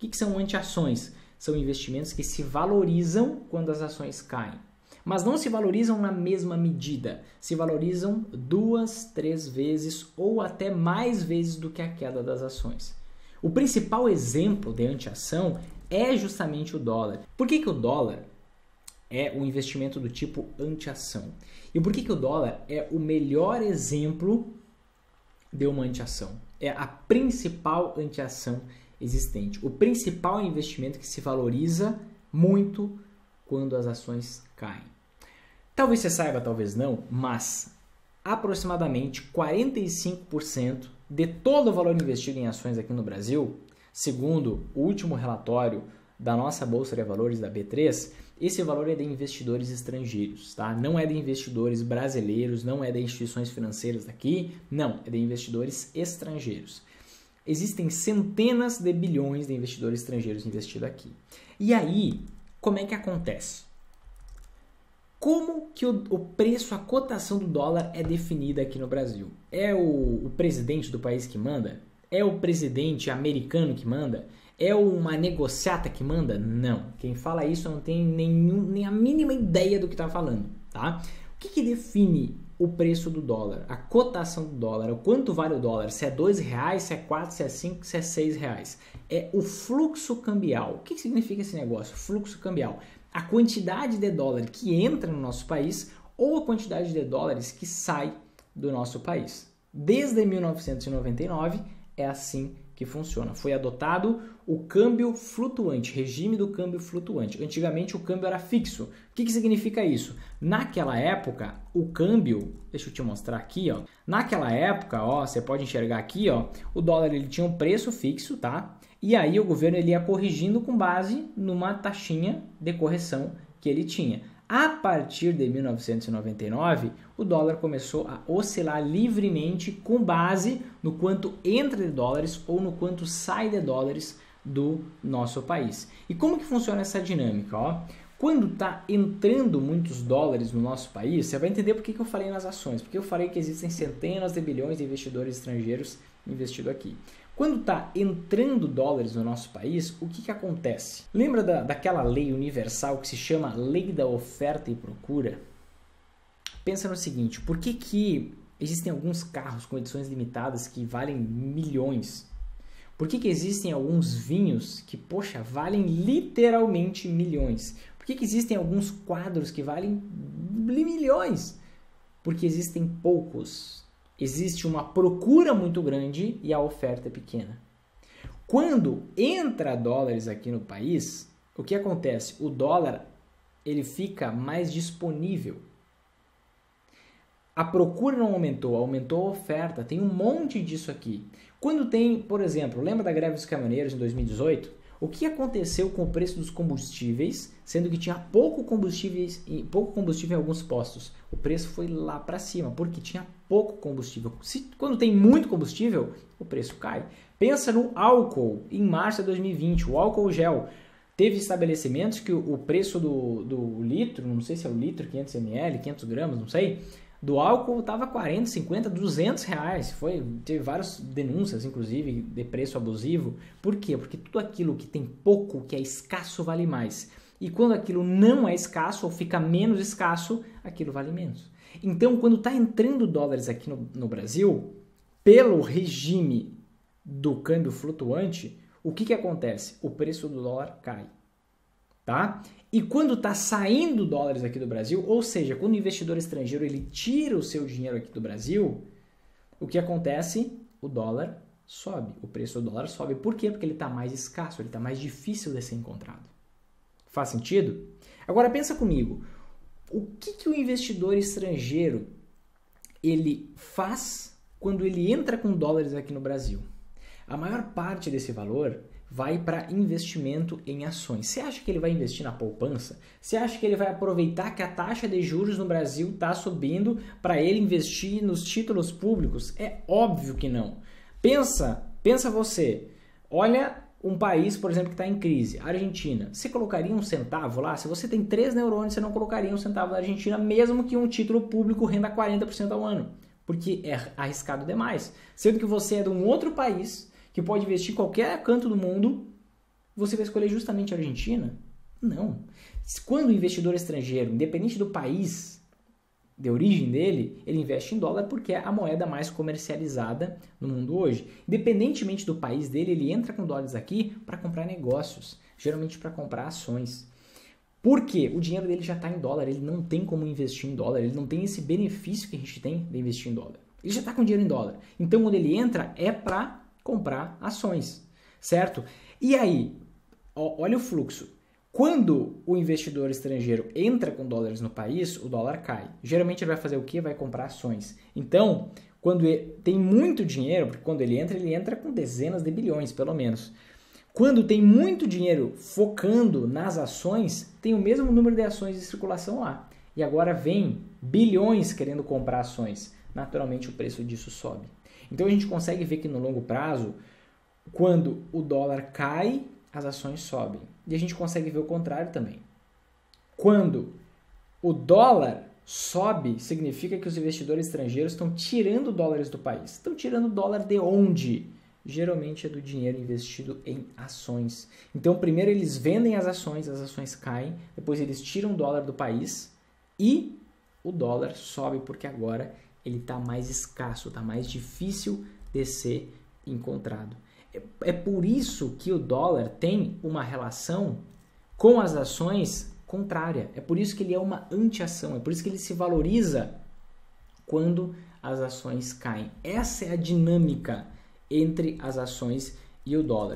que são anti-ações? São investimentos que se valorizam quando as ações caem. Mas não se valorizam na mesma medida, se valorizam 2, 3 vezes ou até mais vezes do que a queda das ações. O principal exemplo de anti-ação é justamente o dólar. Por que o dólar é um investimento do tipo anti-ação? E por que o dólar é o melhor exemplo de uma anti-ação? É a principal anti-ação existente. O principal investimento que se valoriza muito quando as ações caem. Talvez você saiba, talvez não, mas aproximadamente 45% de todo o valor investido em ações aqui no Brasil, segundo o último relatório da nossa Bolsa de Valores da B3, esse valor é de investidores estrangeiros, tá? Não é de investidores brasileiros, não é de instituições financeiras daqui, não, é de investidores estrangeiros. Existem centenas de bilhões de investidores estrangeiros investidos aqui. E aí, como é que acontece? Como que o preço, a cotação do dólar é definida aqui no Brasil? É o presidente do país que manda? É o presidente americano que manda? É uma negociata que manda? Não. Quem fala isso não tem nem a mínima ideia do que está falando, tá? O que define o preço do dólar? A cotação do dólar, o quanto vale o dólar? Se é R$2, se é 4, se é 5, se é 6 reais. É o fluxo cambial. O que significa esse negócio? Fluxo cambial. A quantidade de dólar que entra no nosso país ou a quantidade de dólares que sai do nosso país. Desde 1999 é assim que funciona. Foi adotado o câmbio flutuante, regime do câmbio flutuante. Antigamente o câmbio era fixo. O que significa isso? Naquela época, o câmbio, deixa eu te mostrar aqui, ó. Naquela época, ó, você pode enxergar aqui, ó, o dólar ele tinha um preço fixo, tá? E aí o governo ele ia corrigindo com base numa taxinha de correção que ele tinha. A partir de 1999, o dólar começou a oscilar livremente com base no quanto entra de dólares ou no quanto sai de dólares do nosso país. E como que funciona essa dinâmica? Ó? Quando está entrando muitos dólares no nosso país, você vai entender por que eu falei nas ações. Porque eu falei que existem centenas de bilhões de investidores estrangeiros investidos aqui. Quando está entrando dólares no nosso país, o que acontece? Lembra daquela lei universal que se chama Lei da Oferta e Procura? Pensa no seguinte, por que existem alguns carros com edições limitadas que valem milhões? Por que existem alguns vinhos que, poxa, valem literalmente milhões? Por que existem alguns quadros que valem milhões? Porque existem poucos. Existe uma procura muito grande e a oferta é pequena. Quando entra dólares aqui no país, o que acontece? O dólar ele fica mais disponível. A procura não aumentou, aumentou a oferta. Tem um monte disso aqui. Quando tem, por exemplo, lembra da greve dos caminhoneiros em 2018? O que aconteceu com o preço dos combustíveis, sendo que tinha pouco combustível em alguns postos? O preço foi lá para cima, porque tinha pouco combustível. Quando tem muito combustível, o preço cai. Pensa no álcool em março de 2020, o álcool gel. Teve estabelecimentos que o preço do litro, não sei se é o litro, 500 ml, 500 gramas, não sei, do álcool estava 40, 50, 200 reais. Teve várias denúncias, inclusive, de preço abusivo. Por quê? Porque tudo aquilo que tem pouco, que é escasso, vale mais. E quando aquilo não é escasso ou fica menos escasso, aquilo vale menos. Então, quando está entrando dólares aqui no Brasil, pelo regime do câmbio flutuante, o que acontece? O preço do dólar cai. Tá? E quando está saindo dólares aqui do Brasil, ou seja, quando o investidor estrangeiro ele tira o seu dinheiro aqui do Brasil, o que acontece? O dólar sobe, o preço do dólar sobe. Por quê? Porque ele está mais escasso, ele está mais difícil de ser encontrado. Faz sentido? Agora pensa comigo, o que o investidor estrangeiro ele faz quando ele entra com dólares aqui no Brasil? A maior parte desse valor vai para investimento em ações. Você acha que ele vai investir na poupança? Você acha que ele vai aproveitar que a taxa de juros no Brasil está subindo para ele investir nos títulos públicos? É óbvio que não. Pensa você. Olha um país, por exemplo, que está em crise. Argentina. Você colocaria um centavo lá? Se você tem 3 neurônios, você não colocaria um centavo na Argentina, mesmo que um título público renda 40% ao ano. Porque é arriscado demais. Sendo que você é de um outro país que pode investir em qualquer canto do mundo, você vai escolher justamente a Argentina? Não. Quando o investidor estrangeiro, independente do país de origem dele, ele investe em dólar porque é a moeda mais comercializada no mundo hoje. Independentemente do país dele, ele entra com dólares aqui para comprar negócios, geralmente para comprar ações. Por quê? O dinheiro dele já está em dólar, ele não tem como investir em dólar, ele não tem esse benefício que a gente tem de investir em dólar. Ele já está com dinheiro em dólar. Então, quando ele entra, é para comprar ações, certo? E aí, olha o fluxo. Quando o investidor estrangeiro entra com dólares no país, o dólar cai. Geralmente ele vai fazer o quê? Vai comprar ações. Então, quando tem muito dinheiro, porque quando ele entra com dezenas de bilhões, pelo menos. Quando tem muito dinheiro focando nas ações, tem o mesmo número de ações em circulação lá. E agora vem bilhões querendo comprar ações. Naturalmente o preço disso sobe. Então a gente consegue ver que no longo prazo, quando o dólar cai, as ações sobem. E a gente consegue ver o contrário também. Quando o dólar sobe, significa que os investidores estrangeiros estão tirando dólares do país. Estão tirando dólar de onde? Geralmente é do dinheiro investido em ações. Então, primeiro eles vendem as ações caem, depois eles tiram o dólar do país e o dólar sobe porque agora ele está mais escasso, está mais difícil de ser encontrado. É por isso que o dólar tem uma relação com as ações contrária. É por isso que ele é uma anti-ação, é por isso que ele se valoriza quando as ações caem. Essa é a dinâmica entre as ações e o dólar.